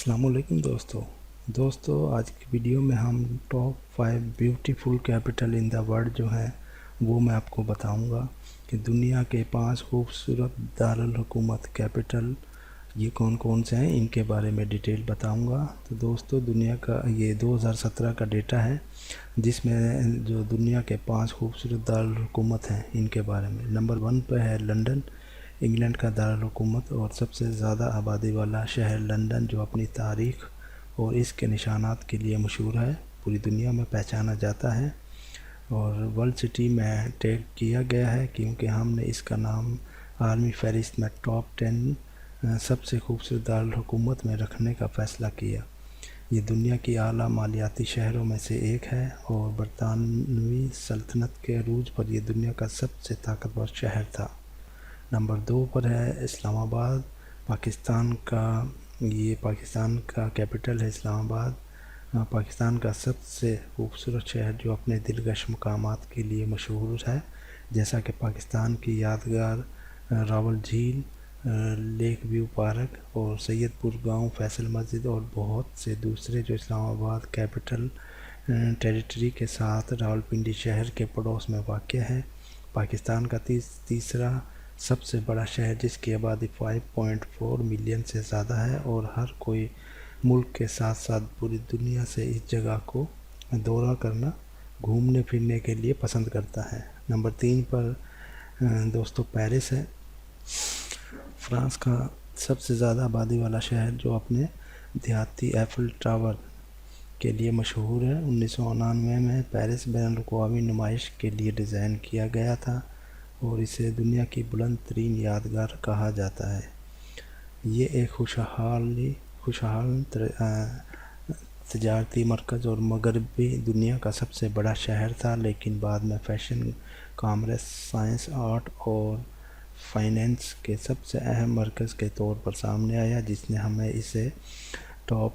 अस्सलाम वालेकुम दोस्तों आज की वीडियो में हम top 5 beautiful capital in the world जो है वो मैं आपको बताऊंगा कि दुनिया के 5 खूबसूरत दारुल हुकूमत कैपिटल ये कौन कौन से हैं, इनके बारे में डिटेल बताऊंगा। तो दोस्तों दुनिया का ये 2017 का डेटा है जिसमें जो दुनिया के 5 खूबसूरत दारुल हुकूमत हैं इनके बारे में। नंबर 1 पर है लंदन, इंग्लैंड का दारुल हुकूमत और सबसे ज़्यादा आबादी वाला शहर लंदन, जो अपनी तारीख़ और इसके निशानात के लिए मशहूर है, पूरी दुनिया में पहचाना जाता है और वर्ल्ड सिटी में टैग किया गया है क्योंकि हमने इसका नाम आर्मी फहरिस्त में टॉप 10 सबसे खूबसूरत दारुल हुकूमत में रखने का फ़ैसला किया। ये दुनिया की आला मालियाती शहरों में से एक है और बरतानवी सल्तनत के अरूज पर यह दुनिया का सबसे ताकतवर शहर था। नंबर 2 पर है इस्लामाबाद, पाकिस्तान का कैपिटल है इस्लामाबाद। पाकिस्तान का सबसे खूबसूरत शहर जो अपने दिलकश मकामात के लिए मशहूर है, जैसा कि पाकिस्तान की यादगार रावल झील, लेक व्यू पार्क और सैयदपुर गांव, फैसल मस्जिद और बहुत से दूसरे जो इस्लामाबाद कैपिटल टेरिटरी के साथ रावलपिंडी शहर के पड़ोस में वाक़ है। पाकिस्तान का तीसरा सबसे बड़ा शहर जिसकी आबादी 5.4 मिलियन से ज़्यादा है और हर कोई मुल्क के साथ साथ पूरी दुनिया से इस जगह को दौरा करना, घूमने फिरने के लिए पसंद करता है। नंबर 3 पर दोस्तों पेरिस है, फ्रांस का सबसे ज़्यादा आबादी वाला शहर जो अपने देहाती एफिल टावर के लिए मशहूर है। 1999 में पेरिस बैनुल-अक़वामी नुमाइश के लिए डिज़ाइन किया गया था और इसे दुनिया की बुलंद तरीन यादगार कहा जाता है। ये एक खुशहाल तजारती मरकज़ और मगरबी दुनिया का सबसे बड़ा शहर था, लेकिन बाद में फैशन, कॉमर्स, साइंस, आर्ट और फाइनेंस के सबसे अहम मरकज़ के तौर पर सामने आया, जिसने हमें इसे टॉप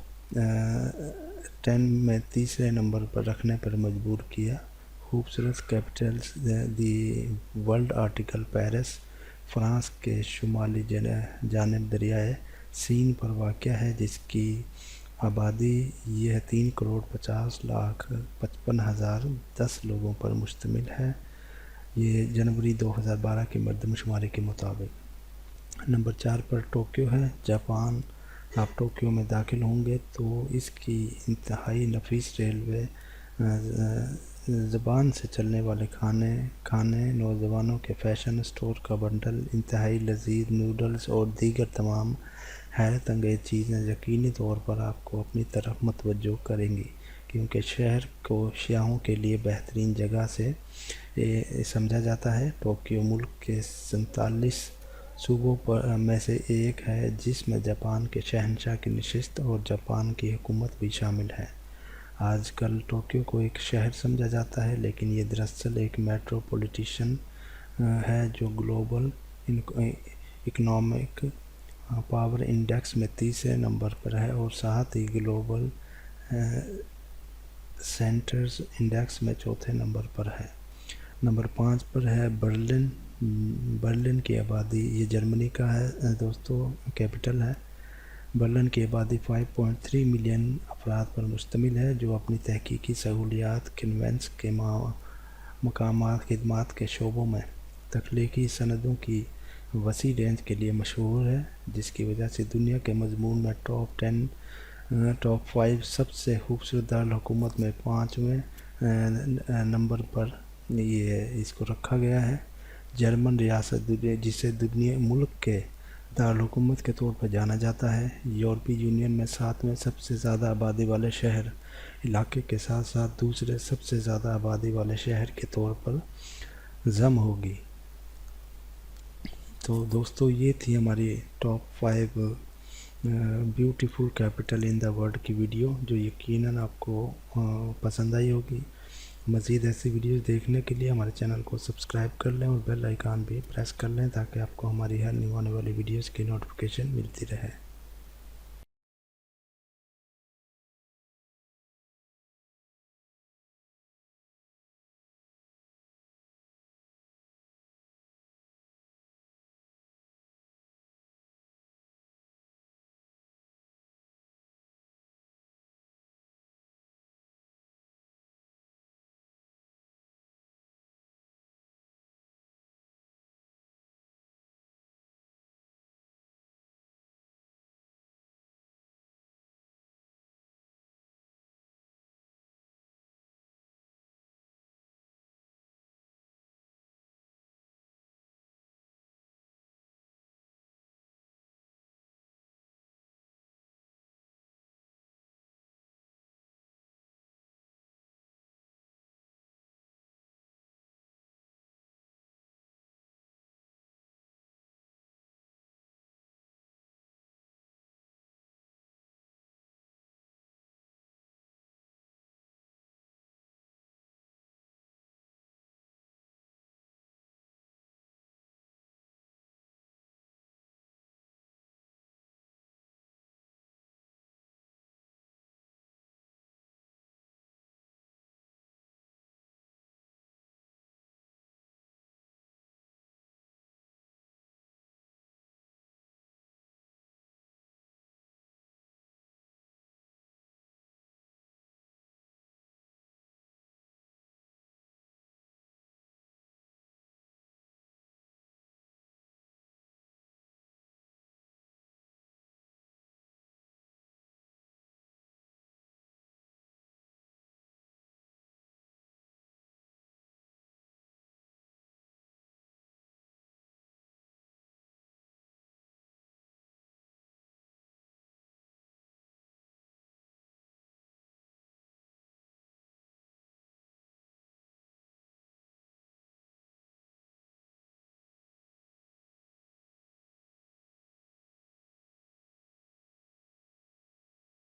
10 में तीसरे नंबर पर रखने पर मजबूर किया। खूबसूरत Capitals the world article Paris France के शुमाली जानिब दरियाए सीन पर वाक़ है, जिसकी आबादी यह 3,50,55,010 लोगों पर मुश्तमिल है। ये जनवरी 2012 की मरदमशुमारी के मुताबिक। नंबर 4 पर टोक्यो है, जापान। आप टोक्यो में दाखिल होंगे तो इसकी इंतहाई नफीस रेलवे, ज़बान से चलने वाले खाने, नौजवानों के फ़ैशन स्टोर का बंडल, इंतहाई लजीज नूडल्स और दीगर तमाम हैरत अंगेज़ चीज़ें यकीनी तौर पर आपको अपनी तरफ मतवज्जो करेंगी, क्योंकि शहर को सियाहों के लिए बेहतरीन जगह से समझा जाता है। टोक्यो मुल्क के 47 सूबों में से एक है जिसमें जापान के शहंशाह की नशिस्त और जापान की हुकूमत भी शामिल है। आजकल टोक्यो को एक शहर समझा जाता है, लेकिन ये दरअसल एक मेट्रोपॉलिटन है जो ग्लोबल इकोनॉमिक पावर इंडेक्स में तीसरे नंबर पर है और साथ ही ग्लोबल सेंटर्स इंडेक्स में चौथे नंबर पर है। नंबर 5 पर है बर्लिन की आबादी, ये जर्मनी का है दोस्तों, कैपिटल है। बर्लिन की आबादी 5.3 मिलियन अफराद पर मुश्तमिल है, जो अपनी तहकीकी सहूलियात, कन्वेंस के मकामात, खिदमात के शोबों में तख्लीकी सनदों की वसी रेंज के लिए मशहूर है, जिसकी वजह से दुनिया के मजमून में टॉप 5 सबसे खूबसूरत दारुल हुकूमत में 5वें नंबर पर ये इसको रखा गया है। जर्मन रियासत, जिसे दुनिया मुल्क के दारुल हुकूमत के तौर पर जाना जाता है, यूरोपीय यूनियन में 7वें सबसे ज़्यादा आबादी वाले शहर इलाके के साथ साथ दूसरे सबसे ज़्यादा आबादी वाले शहर के तौर पर जम होगी। तो दोस्तों ये थी हमारी top 5 beautiful capital in the world की वीडियो, जो यकीनन आपको पसंद आई होगी। मज़ीद ऐसी वीडियोस देखने के लिए हमारे चैनल को सब्सक्राइब कर लें और बेल आइकन भी प्रेस कर लें ताकि आपको हमारी हर न्यू आने वाली वीडियोस की नोटिफिकेशन मिलती रहे।